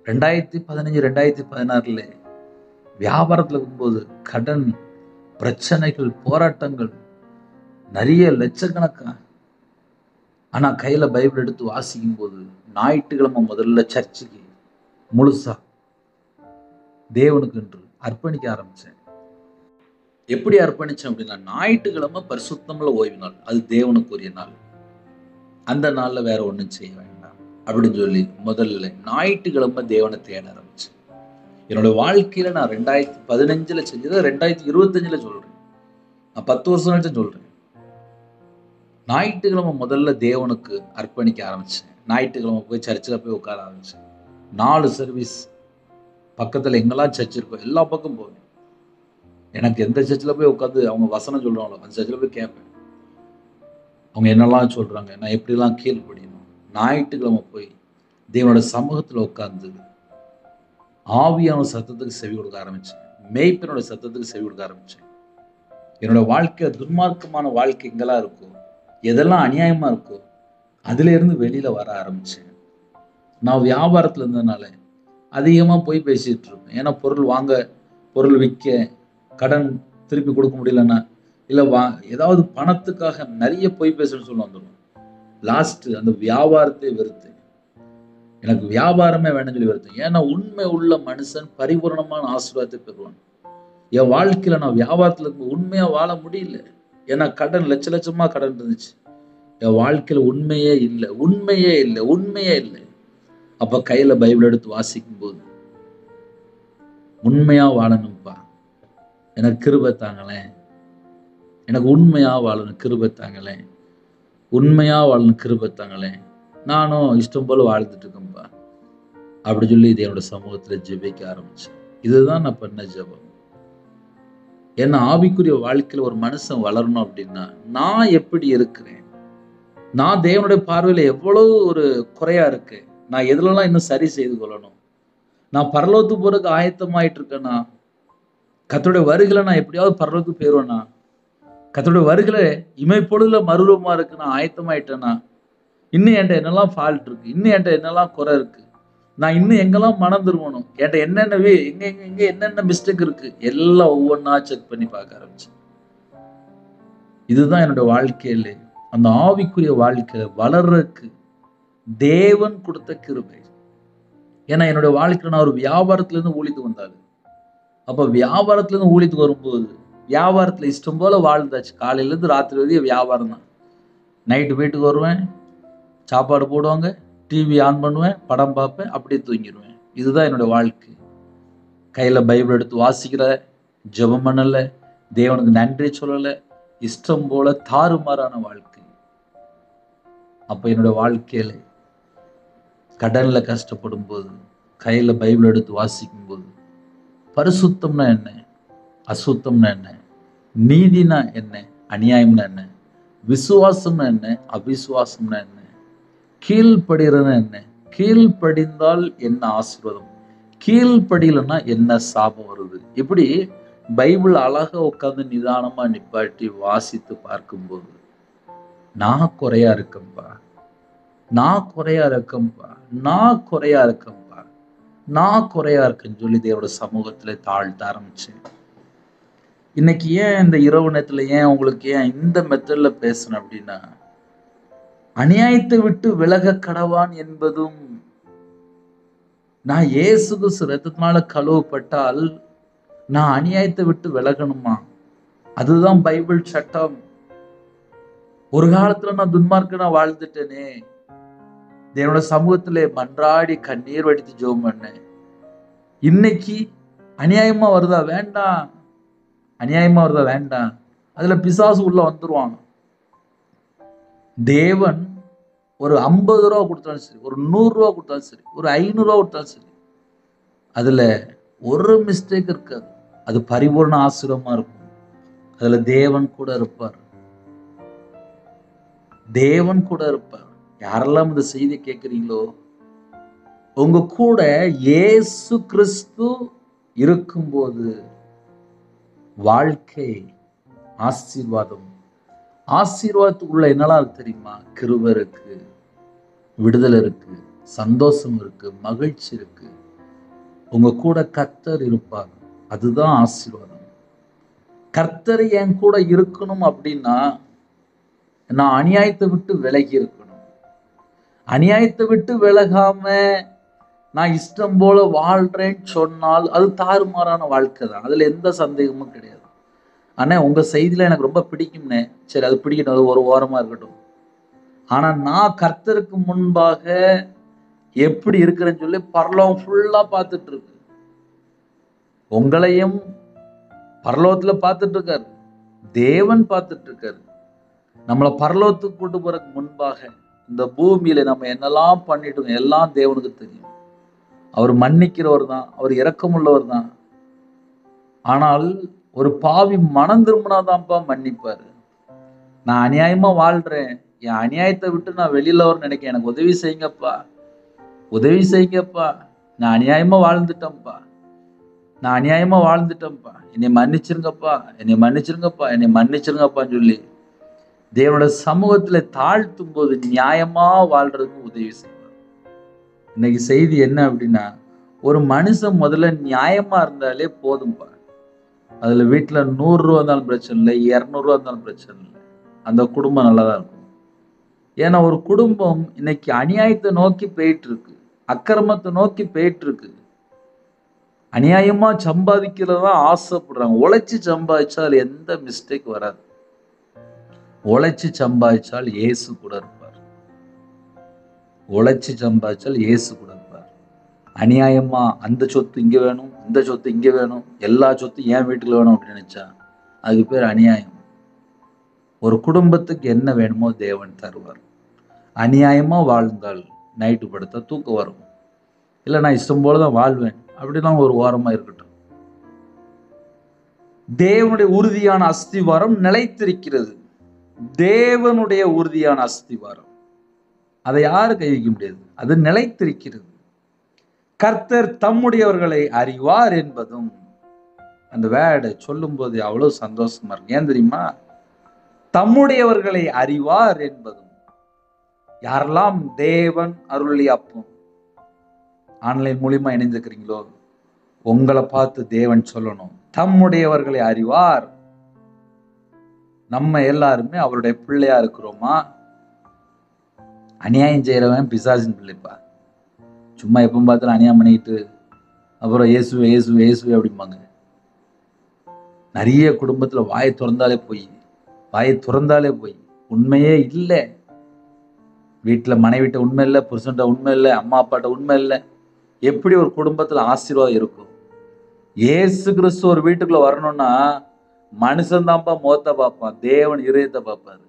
[SPEAKER 1] 2015 2016 வியாபாரத்துல இருக்கும்போது கடன் பிரச்சனைகள், போராட்டங்கள், நிறைய லட்சக்கணக்கா. ஆனா கையில பைபிள் எடுத்து வாசிக்கும் போது ஞாயிற்றுக்கிழமை முதல்ல சர்ச்சுக்கு முழுசா தேவனுக்கு என்று அர்ப்பணிக்க ஆரம்பிச்சேன். எப்படி அர்ப்பணிச்சேன் அப்படின்னா, ஞாயிற்றுக்கிழமை பரிசுத்தமுள்ள ஓய்வு நாள், அது தேவனுக்குரிய நாள். அந்த நாள்ல வேற ஒண்ணும் செய்ய வேண்டாம் அப்படின்னு சொல்லி முதல்ல ஞாயிற்றுக்கிழமை தேவனை தேட ஆரம்பிச்சேன். என்னோட வாழ்க்கையில நான் 2015 செஞ்சதை 2025 சொல்றேன். நான் 10 வருஷம் கழிச்சு சொல்றேன். ஞாயிற்றுக்கிழமை முதல்ல தேவனுக்கு அர்ப்பணிக்க ஆரம்பிச்சேன். ஞாயிற்றுக்கிழமை போய் சர்ச்சில் போய் உட்கார ஆரம்பிச்சேன். 4 சர்வீஸ் பக்கத்துல எங்கெல்லாம் சர்ச் இருக்கோ எல்லா பக்கம் போவேன். எனக்கு எந்த சர்ச்சில் போய் உட்காந்து அவங்க வசனம் சொல்றாங்களோ அந்த சர்ச்சில் போய் கேட்பேன். அவங்க என்னெல்லாம் சொல்றாங்க, நான் எப்படிலாம் கீழ்ப்படியணும். ஞாயிற்றுக்கிழமை போய் தேவனோட சமூகத்துல உட்கார்ந்து ஆவியான சத்தத்துக்கு செவி கொடுக்க ஆரம்பிச்சேன். மேய்ப்பனோட சத்தத்துக்கு செவி கொடுக்க ஆரம்பிச்சேன். என்னோட வாழ்க்கை துன்மார்க்கமான வாழ்க்கை எங்கெல்லாம் இருக்கோ, எதெல்லாம் அநியாயமா இருக்கோ அதுல இருந்து வெளியில வர ஆரம்பிச்சேன். நான் வியாபாரத்துல இருந்ததுனால அதிகமா போய் பேசிட்டு இருப்பேன். ஏன்னா பொருள் வாங்க, பொருள் விற்க, கடன் திருப்பி கொடுக்க முடியலன்னா, இல்ல ஏதாவது பணத்துக்காக நிறைய போய் பேசணும்னு சொல்லி வந்துடும். லாஸ்ட் அந்த வியாபாரத்தை வெறுத்தேன். எனக்கு வியாபாரமே வேணும்னு சொல்லி வெறுத்தேன். ஏன்னா உண்மை உள்ள மனுஷன் பரிபூர்ணமான ஆசீர்வாதத்தை பெறுவான். என் வாழ்க்கையில நான் வியாபாரத்துல இருந்து உண்மையா வாழ முடியல. ஏன்னா கடன் லட்ச லட்சமா கடன் இருந்துச்சு. என் வாழ்க்கையில உண்மையே இல்லை, உண்மையே இல்லை, உண்மையே இல்லை. அப்ப கையில பைபிள் எடுத்து வாசிக்கும் போது உண்மையா வாழணும்ப்பா, எனக்கு கிருபை தாங்களேன், எனக்கு உண்மையா வாழணும் கிருபை தாங்களேன், உண்மையா வாழணும் கிருபை தாங்களேன், நானும் இஷ்டம் போல வாழ்ந்துட்டு இருக்கேன்ப்பா அப்படி சொல்லி என்னோட சமூகத்துல ஜெபிக்க ஆரம்பிச்சேன். இதுதான் நான் பண்ண ஜெபம். ஏன்னா ஆவிக்குரிய வாழ்க்கையில ஒரு மனுஷன் வளரணும் அப்படின்னா நான் எப்படி இருக்கிறேன், நான் தேவனுடைய பார்வையில எவ்வளவு ஒரு குறையா இருக்கு, நான் எதுலலாம் இன்னும் சரி செய்து கொள்ளணும், நான் பரலோகத்துக்கு போறதுக்கு ஆயத்தமாயிட்டு இருக்கேன்னா, கர்த்தருடைய வருகையில நான் எப்படியாவது பரலோகத்துக்கு போயிருவேனா, கர்த்தருடைய வருகையில இமைப்பொழுதுல மறுரூபமா இருக்கு நான் ஆயத்தமாயிட்டேன்னா, இன்னும் என்கிட்ட என்னெல்லாம் ஃபால்ட் இருக்கு, இன்னும் என்கிட்ட என்னெல்லாம் குறை இருக்கு, நான் இன்னும் எங்கெல்லாம் மனம் திரும்பணும், என்கிட்ட என்னென்னவே எங்க என்னென்ன மிஸ்டேக் இருக்கு எல்லாம் ஒவ்வொன்றா செக் பண்ணி பார்க்க ஆரம்பிச்சேன். இதுதான் என்னோட வாழ்க்கையில அந்த ஆவிக்குரிய வாழ்க்கை வளர்றதுக்கு தேவன் கொடுத்த கிருபை. ஏன்னா என்னோட வாழ்க்கையில நான் ஒரு வியாபாரத்துல இருந்து ஊழியத்துக்கு வந்தாரு. அப்ப வியாபாரத்துல இருந்து ஊழியத்துக்கு வரும்போது வியாபாரத்துல இஷ்டம் போல வாழ்ந்தாச்சு. காலையில இருந்து ராத்திரி வரையும் வியாபாரம் தான். நைட்டு வீட்டுக்கு வருவேன், சாப்பாடு போடுவாங்க, டிவி ஆன் பண்ணுவேன், படம் பார்ப்பேன், அப்படியே தூங்கிடுவேன். இதுதான் என்னோட வாழ்க்கை. கையில பைபிள் எடுத்து வாசிக்கிற, ஜெபம் பண்ணல, தேவனுக்கு நன்றி சொல்லல, இஷ்டம் போல தாறுமாறான வாழ்க்கை. அப்ப என்னோட வாழ்க்கையில கடன்ல கஷ்டப்படும் போது கையில பைபிள் எடுத்து வாசிக்கும் போது பரிசுத்தம்னா என்ன, அசுத்தம்னா என்ன, நீதினா என்ன, அநியாயம்னா என்ன, விசுவாசம்னா என்ன, அவிசுவாசம்னா என்ன, கீழ்படுகிறதுனா என்ன, கீழ்படிந்தால் என்ன ஆசீர்வாதம், கீழ்படியலன்னா என்ன சாபம் வருது. இப்படி பைபிள் அழகா உட்கார்ந்து நிதானமா நிப்பாட்டி வாசித்து பார்க்கும்போது நான் குறையா இருக்கேன்பா, நான் குறையா இருக்கேன்பா, நான் குறையா இருக்கேன்பா, நான் குறையா இருக்கேன்னு சொல்லி தேவனோட சமூகத்துல தாழ்த்த ஆரம்பிச்சேன். இன்னைக்கு ஏன் இந்த இரவு நேரத்துல ஏன் உங்களுக்கு ஏன் இந்த மெத்தட்ல பேசணும் அப்படின்னா, அநியாயத்தை விட்டு விலக கடவான் என்பதும், நான் இயேசு கிறிஸ்து ரத்தத்தினால கழுவப்பட்டால் நான் அநியாயத்தை விட்டு விலகணுமா, அதுதான் பைபிள் சட்டம். ஒரு காலத்துல நான் துன்மார்க்கனா வாழ்ந்துட்டேனே, தேவனோட சமூகத்திலே மன்றாடி கண்ணீர் வடித்து ஜெபம் பண்ணேன். இன்னைக்கு அநியாயமா வருதா? வேண்டாம். அநியாயமா வருதா? வேண்டாம். அதுல பிசாசு உள்ள வந்துருவான். தேவன் ஒரு 50 ரூபா கொடுத்தாலும் சரி, ஒரு 100 ரூபா கொடுத்தாலும் சரி, ஒரு 500 ரூபா கொடுத்தாலும் சரி, அதுல ஒரு மிஸ்டேக் இருக்காது. அது பரிபூர்ண ஆசீர்வாதமா இருக்கும். அதுல தேவன் கூட இருப்பார். தேவன் கூட இருப்பார். யாரெல்லாம் இந்த செய்தி கேட்கிறீங்களோ, உங்க கூட இயேசு கிறிஸ்து இருக்கும்போது வாழ்க்கை ஆசீர்வாதம். ஆசீர்வாதத்துக்குள்ள என்னெல்லாம் இருக்கு தெரியுமா? கிருபை இருக்கு, விடுதலை இருக்கு, சந்தோஷம் இருக்கு, மகிழ்ச்சி இருக்கு. உங்க கூட கர்த்தர் இருப்பார். அதுதான் ஆசீர்வாதம். கர்த்தர் என் கூட இருக்கணும் அப்படின்னா நான் அநியாயத்தை விட்டு விலகி இருக்கணும். அநியாயத்தை விட்டு விலகாம நான் இஷ்டம் போல வாழ்றேன்னு சொன்னால் அது தாறுமாறான வாழ்க்கை தான். அதுல எந்த சந்தேகமும் கிடையாது. ஆனா உங்க செய்தியில எனக்கு ரொம்ப பிடிக்கும்னே. சரி, அது பிடிக்கட்டும், அது ஒரு ஓரமா இருக்கட்டும். ஆனா நான் கர்த்தருக்கு முன்பாக எப்படி இருக்கிறேன்னு சொல்லி பரலோகம் ஃபுல்லா பார்த்துட்டு இருக்கு. உங்களையும் பரலோகத்துல பார்த்துட்டு இருக்காரு. தேவன் பார்த்துட்டு இருக்காரு. நம்மளை பரலோகத்துக்கு கூட்டு போறதுக்கு முன்பாக இந்த பூமியில நம்ம என்னெல்லாம் பண்ணிட்டோம் எல்லாம் தேவனுக்கு தெரியும். அவர் மன்னிக்கிறவர் தான், அவர் இரக்கமுள்ளவர் தான். ஆனால் ஒரு பாவி மனம் திரும்பினாதான்ப்பா மன்னிப்பாரு. நான் அநியாயமா வாழ்றேன், என் அநியாயத்தை விட்டு நான் வெளியில வர நினைக்கிறேன், எனக்கு உதவி செய்யுங்கப்பா, உதவி செய்யுங்கப்பா, நான் அநியாயமா வாழ்ந்துட்டேன்ப்பா, நான் அநியாயமா வாழ்ந்துட்டேன்ப்பா, என்னை மன்னிச்சிருங்கப்பா, என்னை மன்னிச்சிருங்கப்பா, என்னை மன்னிச்சிருங்கப்பான்னு சொல்லி தேவனோட சமூகத்துல தாழ்த்தும் போது நியாயமா வாழ்றதுக்கு உதவி செய்வார். இன்னைக்கு செய்தி என்ன அப்படின்னா, ஒரு மனுஷன் முதல்ல நியாயமா இருந்தாலே போதும்பா. அதுல வீட்டுல 100 ரூபா இருந்தாலும் பிரச்சனை இல்லை, 200 ரூபா இருந்தாலும் பிரச்சனை இல்லை. அந்த குடும்பம் நல்லதா இருக்கும். ஏன்னா ஒரு குடும்பம் இன்னைக்கு அநியாயத்தை நோக்கி போயிட்டு இருக்கு, அக்கிரமத்தை நோக்கி போயிட்டு இருக்கு. அநியாயமா சம்பாதிக்கிறதா ஆசைப்படுறாங்க. உழைச்சி சம்பாதிச்சா அதுல எந்த மிஸ்டேக் வராது. உழைச்சி சம்பாதிச்சால் இயேசு கூட இருப்பார். உழைச்சி சம்பாதிச்சால் இயேசு கூட இருப்பார். அநியாயமா அந்த சொத்து இங்க வேணும், இந்த சொத்து இங்க வேணும், எல்லா சொத்தும் என் வீட்டுல வேணும் அப்படின்னு நினைச்சா அதுக்கு பேர் அநியாயம். ஒரு குடும்பத்துக்கு என்ன வேணுமோ தேவன் தருவார். அநியாயமா வாழ்ந்தால் நைட்டு படுத்தா தூக்கம் வரும். இல்லை நான் இஷ்டம் போலதான் வாழ்வேன் அப்படிலாம் ஒரு ஓரமா இருக்கட்டும். தேவனுடைய உறுதியான அஸ்திவாரம் நிலைத்திருக்கிறது. தேவனுடைய உறுதியான அஸ்திவாரம், அதை யாரு கை வைக்க முடியாது. அது நிலைத்திருக்கிறது. கர்த்தர் தம்முடையவர்களை அறிவார் என்பதும், அந்த வேர்டை சொல்லும் போது அவ்வளவு சந்தோஷமா இருக்கு. ஏன் தெரியுமா? தம்முடையவர்களை அறிவார் என்பதும். யாரெல்லாம் தேவன் அருளிய அப்பம் ஆன்லைன் மூலியமா இணைந்திருக்கிறீங்களோ, உங்களை பார்த்து தேவன் சொல்லணும், தம்முடையவர்களை அறிவார். நம்ம எல்லாருமே அவருடைய பிள்ளையா இருக்கிறோமா? அநியாயம் செய்யறவன் பிசாசின் பிள்ளைப்பா. சும்மா எப்பவும் பார்த்தாலும் அநியாயம் பண்ணிட்டு அப்புறம் இயேசுவே இயேசுவே இயேசுவே அப்படிம்பாங்க. நிறைய குடும்பத்துல வாயை திறந்தாலே போய், வாயை திறந்தாலே போய், உண்மையே இல்லை. வீட்டுல மனைவிட்ட உண்மை இல்லை, புருஷன்ட்ட உண்மை இல்லை, அம்மா அப்பாட்ட உண்மை இல்லை. எப்படி ஒரு குடும்பத்துல ஆசீர்வாதம் இருக்கும்? இயேசு கிறிஸ்து ஒரு வீட்டுக்குள்ள வரணும்னா மனுஷன் தான்ப்பா முகத்தை பார்ப்பான், தேவன் இதயத்தை பார்ப்பாரு.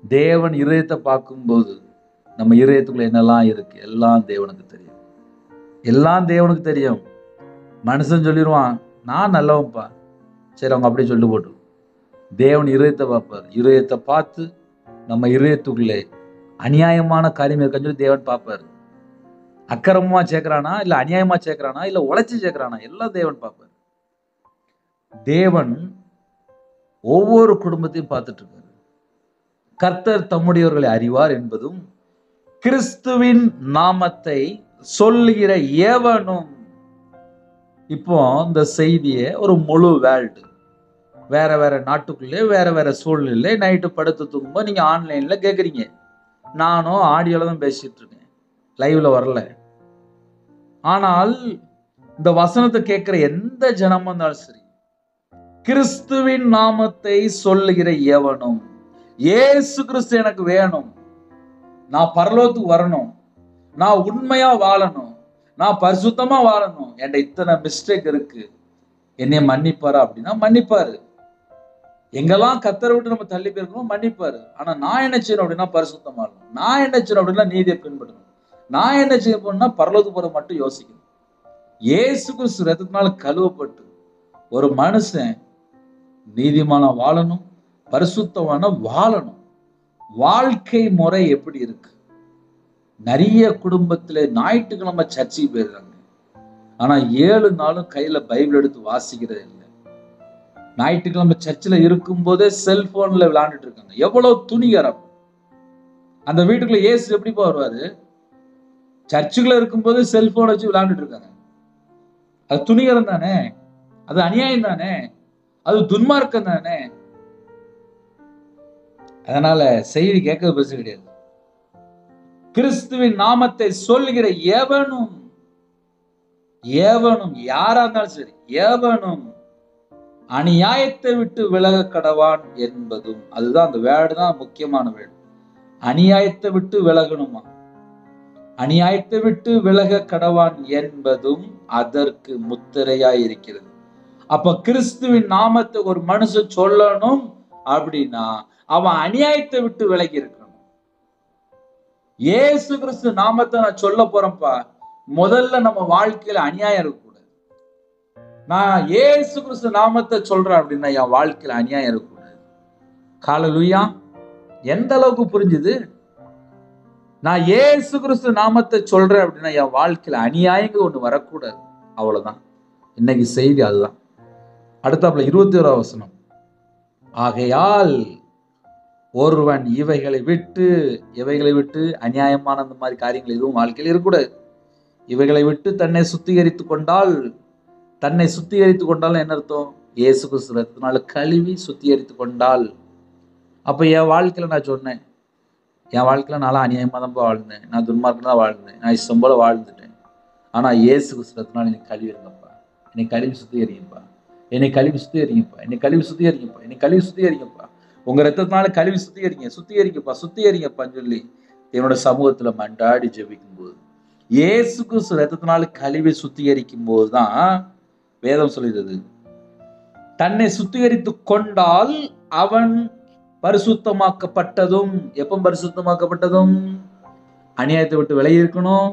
[SPEAKER 1] தேவன் இதயத்தை பார்க்கும்போது நம்ம இதயத்துக்குள்ள என்னெல்லாம் இருக்கு எல்லாம் தேவனுக்கு தெரியும். எல்லாம் தேவனுக்கு தெரியும். மனுஷன் சொல்லிடுவான் நான் நல்லவன்ப்பா, சரி அவங்க அப்படி சொல்லி போட்டு. தேவன் இதயத்தை பார்ப்பார். இதயத்தை பார்த்து நம்ம இதயத்துக்குள்ளே அநியாயமான காரியம் இருக்கான்னு சொல்லி தேவன் பார்ப்பாரு. அக்கிரமமா சேர்க்கிறானா இல்ல அநியாயமா சேர்க்கிறானா இல்ல உழைச்சி சேர்க்கிறானா, எல்லாம் தேவன் பார்ப்பார். தேவன் ஒவ்வொரு குடும்பத்தையும் பார்த்துட்டு இருக்காரு. கர்த்தர் தம்முடையவர்களை அறிவார் என்பதும், கிறிஸ்துவின் நாமத்தை சொல்லுகிற எவனும். இப்போ இந்த செய்தியை ஒரு முழு வேர்ல்டு, வேற வேற நாட்டுக்குள்ளே வேற வேற சூழ்நிலை நைட்டு படுத்து தூங்கும்போது நீங்க ஆன்லைன்ல கேட்குறீங்க. நானும் ஆடியோல தான் பேசிட்டு இருக்கேன், லைவ்ல வரல. ஆனால் இந்த வசனத்தை கேட்கிற எந்த ஜனமும் இருந்தாலும் சரி, கிறிஸ்துவின் நாமத்தை சொல்லுகிற எவனும், இயேசு கிறிஸ்து எனக்கு வேணும், நான் பரலோகத்துக்கு வரணும், நான் உண்மையா வாழணும், நான் பரிசுத்தமா வாழணும், என்கிட்ட இத்தனை மிஸ்டேக் இருக்கு, என்னைய மன்னிப்பாரா அப்படின்னா மன்னிப்பாரு. எங்கெல்லாம் கத்தரை விட்டு நம்ம தள்ளி போயிருக்கணும் மன்னிப்பாரு. ஆனா நான் என்ன செய்யணும் அப்படின்னா பரிசுத்தமா இருக்கணும். நான் என்ன செய்யணும் அப்படின்னா நீதியை பின்பற்றணும். நான் என்ன செய்ய போனா பரலோகத்துக்கு போற மட்டும் யோசிக்கணும். இயேசு கிறிஸ்து ரத்தத்தினால கழுவப்பட்டு ஒரு மனுஷன் நீதிமான வாழணும், பரிசுத்தமான வாழணும். வாழ்க்கை முறை எப்படி இருக்கு? நிறைய குடும்பத்துல ஞாயிற்றுக்கிழமை சர்ச்சைக்கு போயிருக்காங்க, ஆனா 7 நாளும் கையில பைபிள் எடுத்து வாசிக்கிறது இல்லை. ஞாயிற்றுக்கிழமை சர்ச்சில் இருக்கும் போதே செல்போன்ல விளையாண்டுட்டு இருக்காங்க. எவ்வளவு துணிகரம்! அந்த வீட்டுக்குள்ள இயேசு எப்படி வருவாரு? சர்ச்சுக்குள்ள இருக்கும் போது செல்போன் வச்சு விளையாண்டுட்டு இருக்காங்க. அது துணிகரம் தானே? அது அநியாயம் தானே? அது துன்மார்க்கம் தானே? அதனால செய்தி கேட்க பேச கிடையாது. கிறிஸ்துவின் நாமத்தை சொல்லுகிற எவனும் யாரா இருந்தாலும் சரி, எவனும் அநியாயத்தை விட்டு விலக கடவான் என்பதும், அதுதான் அந்த வேர்டு தான் முக்கியமான வேர்டு. அநியாயத்தை விட்டு விலகணுமா? அநியாயத்தை விட்டு விலக கடவான் என்பதும் அதற்கு முத்திரையாய் இருக்கிறது. அப்ப கிறிஸ்துவின் நாமத்தை ஒரு மனுஷன் சொல்லணும் அப்படின்னா அவன் அநியாயத்தை விட்டு விலகி இருக்கணும். இயேசு கிறிஸ்து நாமத்தை நான் சொல்ல போறேன்ப்பா, முதல்ல நம்ம வாழ்க்கையில அநியாயம் இருக்கக்கூடாது. நான் இயேசு கிறிஸ்து நாமத்தை சொல்றேன் அப்படின்னா என் வாழ்க்கையில அநியாயம் இருக்கக்கூடாது. ஹல்லேலூயா! எந்த அளவுக்கு புரிஞ்சுது? நான் இயேசு கிறிஸ்து நாமத்தை சொல்றேன் அப்படின்னா என் வாழ்க்கையில அநியாயங்கள் ஒண்ணு வரக்கூடாது. அவ்வளவுதான் இன்னைக்கு செய்தி. அதுதான். அடுத்தாப்புல 21ஆம் வசனம். ஆகையால் ஒருவன் இவைகளை விட்டு அநியாயமான அந்த மாதிரி காரியங்கள் எதுவும் வாழ்க்கையில் இருக்கக்கூடாது. இவைகளை விட்டு தன்னை சுத்திகரித்து கொண்டால் என்ன அர்த்தம்? இயேசு கிறிஸ்து ரத்தத்தினால கழுவி சுத்திகரித்து கொண்டால். அப்ப என் வாழ்க்கையில நான் சொன்னேன், என் வாழ்க்கையில நான் அநியாயமா தான் வாழ்ந்தேன், நான் துன்மார்க்கம் தான் வாழ்ந்தேன், நான் இஷ்டம் போல வாழ்ந்துட்டேன். ஆனா இயேசு கிறிஸ்து ரத்தத்தினால என்னை கழுவி இருங்கப்பா, என்னை கழுவி சுத்திகரிங்கப்பா, என்னை கழுவி சுத்திகரிங்கப்பா, என்னை கழுவி சுத்திகரிங்கப்பா, என்னை கழுவி சுத்திகரிங்கப்பா, உங்க ரத்தத்தினால கழுவி சுத்திகரிங்கப்பான்னு சொல்லி என்னோட சமூகத்துல மண்டாடி ஜெபிக்கும் போது, இயேசு கிறிஸ்து ரத்தத்தினால கழுவி சுத்திகரிக்கும் போதுதான் வேதம் சொல்லுகிறது, தன்னை சுத்திகரித்து கொண்டால் அவன் பரிசுத்தமாக்கப்பட்டதும். எப்ப பரிசுத்தமாக்கப்பட்டதும்? அநியாயத்தை விட்டு விலகி இருக்கணும்,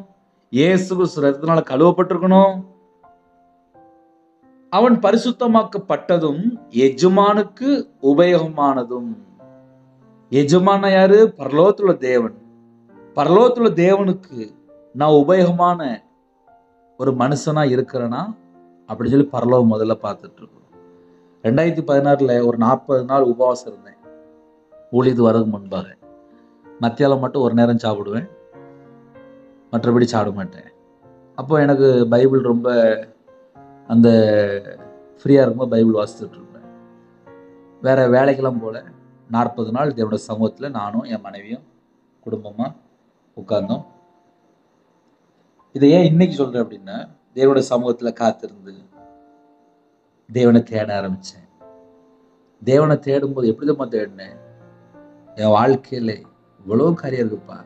[SPEAKER 1] இயேசு கிறிஸ்து ரத்தத்தினால கழுவப்பட்டிருக்கணும். அவன் பரிசுத்தமாக்கப்பட்டதும் எஜமானுக்கு உபயோகமானதும். எஜமான யாரு? பரலோகத்துள்ள தேவன். பரலோகத்துள்ள தேவனுக்கு நான் உபயோகமான ஒரு மனுஷனா இருக்கிறேனா அப்படின்னு சொல்லி பரலோகம் முதல்ல பார்த்துட்டு இருக்கோம். 2016 ஒரு 40 நாள் உபவாசம் இருந்தேன் ஊழியது வரதுக்கு முன்பாக. மத்தியாலம் மட்டும் ஒரு நேரம் சாப்பிடுவேன், மற்றபடி சாப்பிட மாட்டேன். அப்போ எனக்கு பைபிள் ரொம்ப அந்த ஃப்ரீயாக இருக்கும்போது பைபிள் வாசித்துட்டு இருப்பேன். வேற வேலைக்கெல்லாம் போல 40 நாள் தேவனோட சமூகத்தில் நானும் என் மனைவியும் குடும்பமாக உட்கார்ந்தோம். இதை ஏன் இன்னைக்கு சொல்றேன் அப்படின்னா, தேவனோட சமூகத்தில் காத்திருந்து தேவனை தேட ஆரம்பிச்சேன். தேவனை தேடும்போது எப்படிதான் தேடினேன்? என் வாழ்க்கையில இவ்வளவு காரியம் இருக்குப்பா,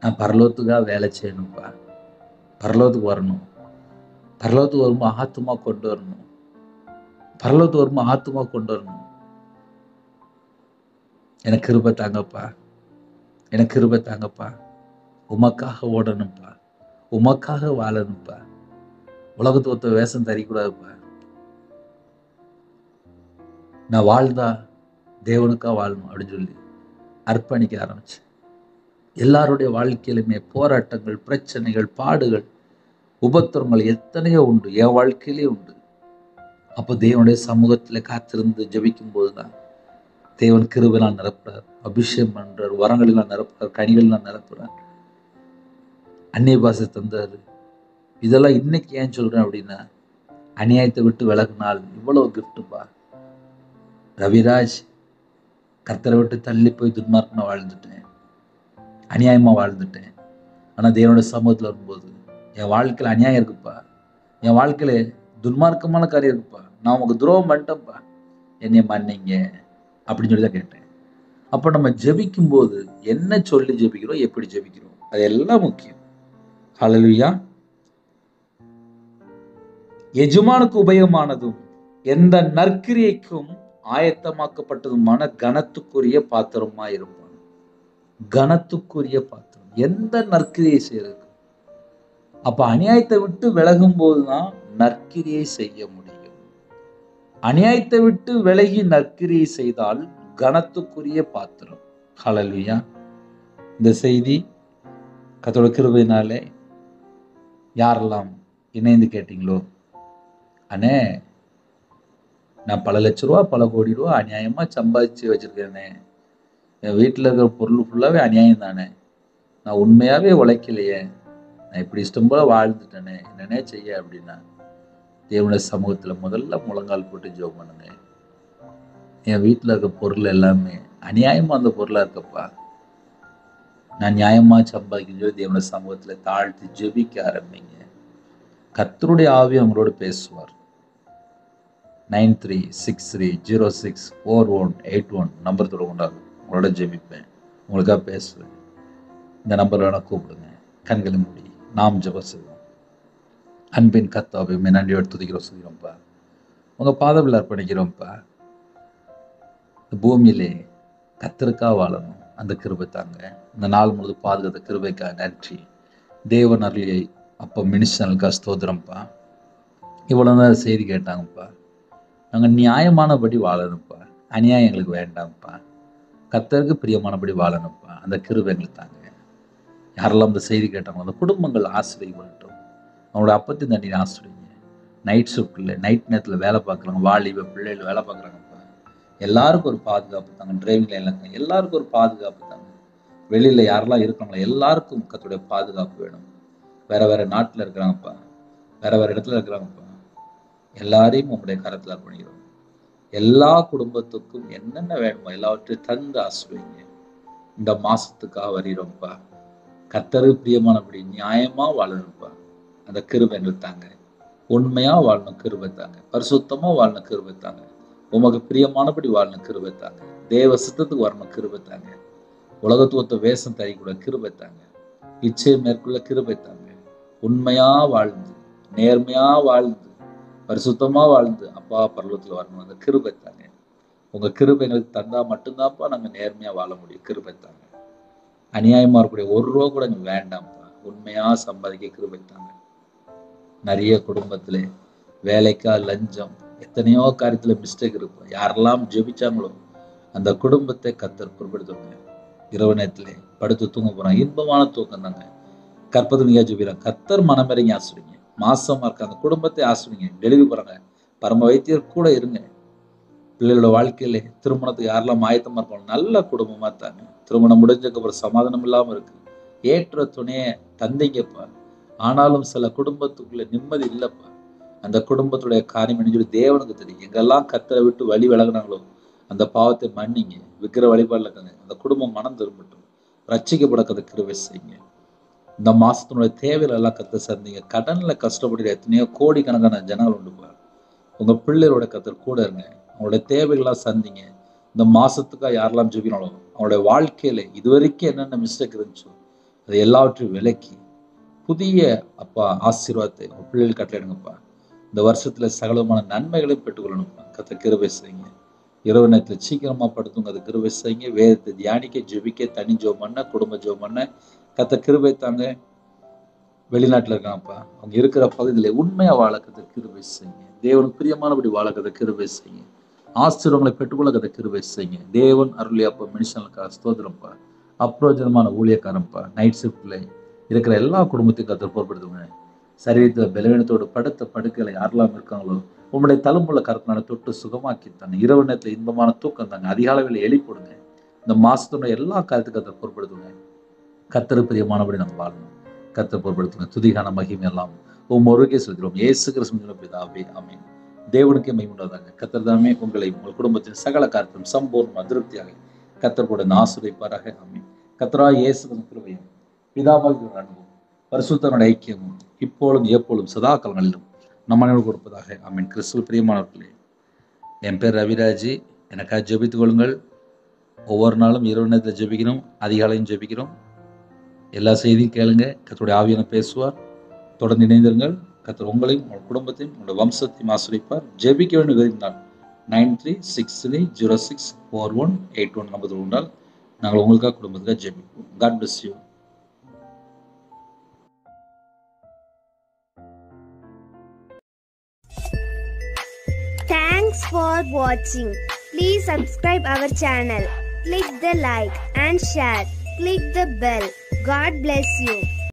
[SPEAKER 1] நான் பரலோகத்துக்காக வேலை செய்யணும்ப்பா, பரலோகத்துக்கு வரணும், பரலோகத்துக்கு வரும்போது ஆத்துமா கொண்டு வரணும், பரலோகத்துக்கு வரும்போது ஆத்துமா கொண்டு வரணும். எனக்கு கிருபை தாங்கப்பா, எனக்கு கிருபை தாங்கப்பா, உமக்காக ஓடணும்ப்பா, உமக்காக வாழணும்ப்பா, உலகத்து ஒத்த வேஷம் தரக்கூடாதுப்பா, நான் வாழ்ந்தா தேவனுக்கா வாழணும் அப்படின்னு சொல்லி அர்ப்பணிக்க ஆரம்பிச்சேன். எல்லாருடைய வாழ்க்கையிலுமே போராட்டங்கள், பிரச்சனைகள், பாடுகள், உபத்திரங்கள் எத்தனையோ உண்டு, என் வாழ்க்கையிலே உண்டு. அப்போ தேவனுடைய சமூகத்துல காத்திருந்து ஜெபிக்கும் போதுதான் தேவன் கிருபையால் நிரப்புறார், அபிஷேகம் பண்றார், வரங்களினால் நிரப்புறார், கனிகளினால் நிரப்புறார், அந்நிய பாஷை தந்தாரு. இதெல்லாம் இன்னைக்கு ஏன் சொல்றேன் அப்படின்னா, அநியாயத்தை விட்டு விலகினால் இவ்வளவு கிஃப்ட்டுப்பா. ரவிராஜ் கர்த்தரை விட்டு தள்ளி போய் துன்மார்க்கமா வாழ்ந்துட்டேன், அநியாயமா வாழ்ந்துட்டேன். ஆனா தேவனோட சமூகத்துல வரும்போது என் வாழ்க்கையில அநியாயம் இருக்குப்பா, என் வாழ்க்கையில துன்மார்க்கமான காரியம் இருக்குப்பா, நான் உங்களுக்கு துரோகம் பண்ணிட்டேன்ப்பா, என்னைய மன்னிங்க அப்படின்னு சொல்லி தான் கேட்டேன். அப்போ நம்ம ஜெபிக்கும் போது என்ன சொல்லி ஜெபிக்கிறோம், எப்படி ஜெபிக்கிறோம், அது எல்லாம் முக்கியம். ஹல்லேலூயா! எஜமானுக்கு உபயோகமானதும் எந்த நற்கிரியைக்கும் ஆயத்தமாக்கப்பட்டதுமான கனத்துக்குரிய பாத்திரமா இருப்பான். கனத்துக்குரிய பாத்திரம் எந்த நற்கிரியை செய்யறது. அப்ப அநியாயத்தை விட்டு விலகும் போதுதான் நற்கிரியை செய்ய முடியும். அநியாயத்தை விட்டு விலகி நற்கிரியை செய்தால் கனத்துக்குரிய பாத்திரம். ஹல்லேலூயா. இந்த செய்தி கர்த்தருடைய கிருபையினாலே யாரெல்லாம் இணைந்து கேட்டீங்களோ, அண்ணே நான் பல லட்ச ரூபா பல கோடி ரூபா அநியாயமா சம்பாதிச்சு வச்சிருக்கேனே, என் வீட்டில் இருக்கிற பொருள் ஃபுல்லாவே அநியாயம் தானே, நான் உண்மையாவே உழைக்கலையே, நான் இப்படி இஷ்டம் போல வாழ்ந்துட்டேனே, என்னன்னே செய்ய அப்படின்னா தேவனுடைய சமூகத்தில் முதல்ல முழங்கால் போட்டு ஜெபம் பண்ணுங்க. என் வீட்டில் இருக்க பொருள் எல்லாமே அநியாயமா அந்த பொருளா இருக்கப்பா, நான் நியாயமா சம்பாதிக்கணும் சொல்லி தேவனுடைய சமூகத்தில் தாழ்த்தி ஜெபிக்க ஆரம்பிங்க. கர்த்தருடைய ஆவி அவங்களோட பேசுவார். 9363064181 நம்பர் தொடர்பு உங்களோட ஜெபிப்பேன், உங்களுக்காக பேசுவேன். இந்த நம்பர் வேணா கூப்பிடுங்க. கண்களை மூடி நாம் ஜெபம் செய்வோம். அன்பின் கர்த்தாவே, நன்றியோடு துதிக்கிறோம், சொல்கிறோம்ப்பா. உங்க பாதத்தில் அர்ப்பணிக்கிறோம்ப்பா. இந்த பூமியிலே கர்த்தருக்காக வாழணும், அந்த கிருபை தாங்க. இந்த நாள் முழுது பாதுகாத்த கிருபைக்காக நன்றி. தேவன் அருளியை அப்போ மினிஸ்டனுக்கா ஸ்தோத்திரம்ப்பா. இவ்வளோ நேரம் செய்தி கேட்டாங்கப்பா. நாங்கள் நியாயமானபடி வாழணும்ப்பா, அநியாயம் எங்களுக்கு வேண்டாம்ப்பா. கர்த்தருக்கு பிரியமானபடி வாழணும்ப்பா, அந்த கிருபை எங்களுக்கு தாங்க. யாரெல்லாம் இந்த செய்தி கேட்டாங்களோ அந்த குடும்பங்கள் ஆசிரியப்படட்டும். அவங்களோட அப்பத்தின் தண்ணி ஆசிரியங்க. நைட் ஷிஃப்டில் நைட் நேரத்தில் வேலை பார்க்குறாங்க, வாலிப பிள்ளைகள் வேலை பார்க்குறாங்கப்பா. எல்லாருக்கும் ஒரு பாதுகாப்பு தாங்க. டிரைவிங் லைனில் எல்லாருக்கும் ஒரு பாதுகாப்பு தாங்க. வெளியில் யாரெல்லாம் இருக்கிறாங்களோ எல்லாருக்கும் கர்த்தருடைய பாதுகாப்பு வேணும். வேற வேற நாட்டில் இருக்கிறாங்கப்பா, வேற வேற இடத்துல இருக்கிறாங்கப்பா. எல்லாரையும் உங்களுடைய கரத்தில் அர்ப்பணிக்கிறோம். எல்லா குடும்பத்துக்கும் என்னென்ன வேணுமோ எல்லாவற்றையும் தந்து ஆசிரியங்க. இந்த மாசத்துக்காக வருகிறோம்ப்பா. கர்த்தரு பிரியமானபடி நியாயமா வாழணும்ப்பா, அந்த கிருபை எங்களுக்கு தாங்க. உண்மையா வாழணும் கிருபை தாங்க. பரிசுத்தமா வாழணும் கிருபை தாங்க. உமக்கு பிரியமானபடி வாழணும் கிருபை தாங்க. தேவ சித்தத்துக்கு வரணும் கிருபை தாங்க. உலகத்துவத்தை வேஷம் தரக்கூட கிருபை தாங்க. இச்சையை மேற்கொள்ள கிருபை தாங்க. உண்மையா வாழ்ந்து நேர்மையா வாழ்ந்து பரிசுத்தமா வாழ்ந்து அப்பா பரலோகத்தில் வரணும், அந்த கிருபை தாங்க. உங்க கிருபை எங்களுக்கு தந்தா மட்டும்தான்ப்பா நாங்கள் நேர்மையா வாழ முடியும். கிருபை தாங்க. அநியாயமா இருக்கக்கூடிய ஒரு ரூபா கூட எங்களுக்கு வேண்டாம்ப்பா, உண்மையா சம்பாதிக்க கிருபை தாங்க. நிறைய குடும்பத்திலே வேலைக்கா லஞ்சம் எத்தனையோ காரியத்துல மிஸ்டேக் இருக்கும். யாரெல்லாம் ஜெபிச்சாங்களோ அந்த குடும்பத்தை கர்த்தர் பொறுப்படுத்துவாங்க. இரவு நேரத்திலே படுத்து தூங்க போறாங்க, இன்பமான தூக்கம் தாங்க. கற்பதுனியா ஜெபிக்கிறாங்க, கர்த்தர் மனமிறங்கி ஆசிரிங்க. மாசமா இருக்க அந்த குடும்பத்தை ஆசிரிங்க. டெலிவரி போறாங்க, பரம வைத்தியர் கூட இருங்க. பிள்ளைகளோட வாழ்க்கையில திருமணத்துக்கு யாரெல்லாம் ஆயத்தமா இருப்பாங்க நல்ல குடும்பமா தாங்க. திருமணம் முடிஞ்சதுக்கு அப்புறம் சமாதானம் இல்லாம இருக்கு, ஏற்ற துணையை தந்தைங்கப்பா. ஆனாலும் சில குடும்பத்துக்குள்ள நிம்மதி இல்லப்பா. அந்த குடும்பத்துடைய காரியம் என்ன சொல்லி தேவனுக்கு தெரியும். எங்கெல்லாம் கர்த்தரை விட்டு வழி விலகினாங்களோ அந்த பாவத்தை மன்னிங்க. விக்கிர வழிபாடுல இருக்காங்க, அந்த குடும்பம் மனம் திரும்பட்டும், ரட்சிக்கப்பட கிருபை செய்யுங்க. இந்த மாசத்தினுடைய தேவையில எல்லாம் கர்த்தர் சந்திங்க. கடன்ல கஷ்டப்படுகிற எத்தனையோ கோடிக்கணக்கான ஜனங்கள் உண்டுப்பா. உங்க பிள்ளைகளோட கர்த்தர் கூட இருங்க, அவங்களுடைய தேவைகள்லாம் சந்திங்க. இந்த மாசத்துக்காக யாரெல்லாம் ஜெபிக்கணும் அவங்களுடைய வாழ்க்கையில இதுவரைக்கும் என்னென்ன மிஸ்டேக் இருந்துச்சோ அதை எல்லாவற்றையும் விலக்கி புதிய அப்பா ஆசீர்வாதத்தை உங்க பிள்ளைகள் கட்டளையிடுங்கப்பா. இந்த வருஷத்துல சகலமான நன்மைகளையும் பெற்றுக்கொள்ளணும்ப்பா. கர்த்தர் கிருபை செய்யுங்க. இரவு நேரத்தில் சீக்கிரமா படுத்துங்க, அது கிருபை செய்யுங்க. வேதத்தை தியானிக்க ஜெபிக்க தனி ஜெபம் பண்ண குடும்ப ஜெபம் பண்ண கர்த்தர் கிருபை தாங்க. வெளிநாட்டுல இருக்காங்கப்பா, அவங்க இருக்கிற பகுதியில உண்மையா வாழ கர்த்தர் கிருபை செய்யுங்க. தேவனுக்கு பிரியமானபடி வாழ கர்த்தர் கிருபை செய்யுங்க. ஆசீர்வாதங்களை பெற்றுக்கொள்ள கர்த்தர் கிருபை செய்யுங்க. தேவன் அருளி அப்பா மினிஷனுக்காக ஸ்தோத்திரம்ப்பா. அப்ரோஜனமான ஊழியக்காரன்ப்பா. நைட் ஷிஃப்ட்ல இருக்கிற எல்லா குடும்பத்தையும் கர்த்தர் பொறுப்படுத்துங்க. சரீரத்தில் பலவீனத்தோடு படுத்த படுக்கையில யாரெல்லாம் இருக்காங்களோ உங்களுடைய தழும்புள்ள கருத்தினால தொட்டு சுகமாக்கி தாங்க. இரவு நேரத்தில் இன்பமான தூக்கம் தாங்க. அதிகாலையில் எழுப்பிடுங்க. இந்த மாசத்துடைய எல்லா காரியத்துக்கும் கர்த்தர் பொறுப்படுத்துங்க. கர்த்தர் பிரியமானபடி நம்ம வாழணும். கர்த்தர் பொறுப்படுத்துங்க. துதிகான மகிமை எல்லாம் ஒருவருக்கே செலுத்துகிறோம். இயேசு கிறிஸ்துவின் பிதாவே ஆமென். தேவனுக்கே மகிமை உண்டாதாக. கர்த்தர் தாமே உங்களை உங்கள் குடும்பத்தின் சகல காரியத்திலும் சம்பூர்ண அதிருப்தியாக கர்த்தர் கூட ஆசீர்வதிப்பாராக. ஆமென். கர்த்தராகிய இயேசு கிறிஸ்துவின் கிருபையும் பிதாவாகிய அன்பும் பரிசுத்தனுடைய ஐக்கியமும் இப்பொழுதும் எப்பொழுதும் சதா காலங்களிலும் நம்ம அனைவருக்கும் கொடுப்பதாக. ஆமென். கிறிஸ்துவில் பிரியமானவர்களே, என் பேர் ரவிராஜ். எனக்காக ஜெபித்துக் கொள்ளுங்கள். ஒவ்வொரு நாளும் இரவு நேரத்தில் ஜெபிக்கிறோம், அதிகாலையும் ஜெபிக்கிறோம். எல்லா செய்தியும் கேளுங்க. கர்த்தருடைய ஆவியான பேசுவார். தொடர்ந்து இணைந்திருங்கள். கர்த்தர் உங்களையும் உங்கள் குடும்பத்தையும் உங்களுடைய வம்சத்தையும் ஆசீர்வதிப்பார். ஜெபிக்க வேண்டும் விரும்பினால் 9363064181 நம்பர் உண்டால் நாங்கள் உங்களுக்காக குடும்பத்துக்காக ஜெபிப்போம். God bless you.
[SPEAKER 2] Thanks for watching. Please subscribe our channel. Click the like and share. Click the bell. God bless you.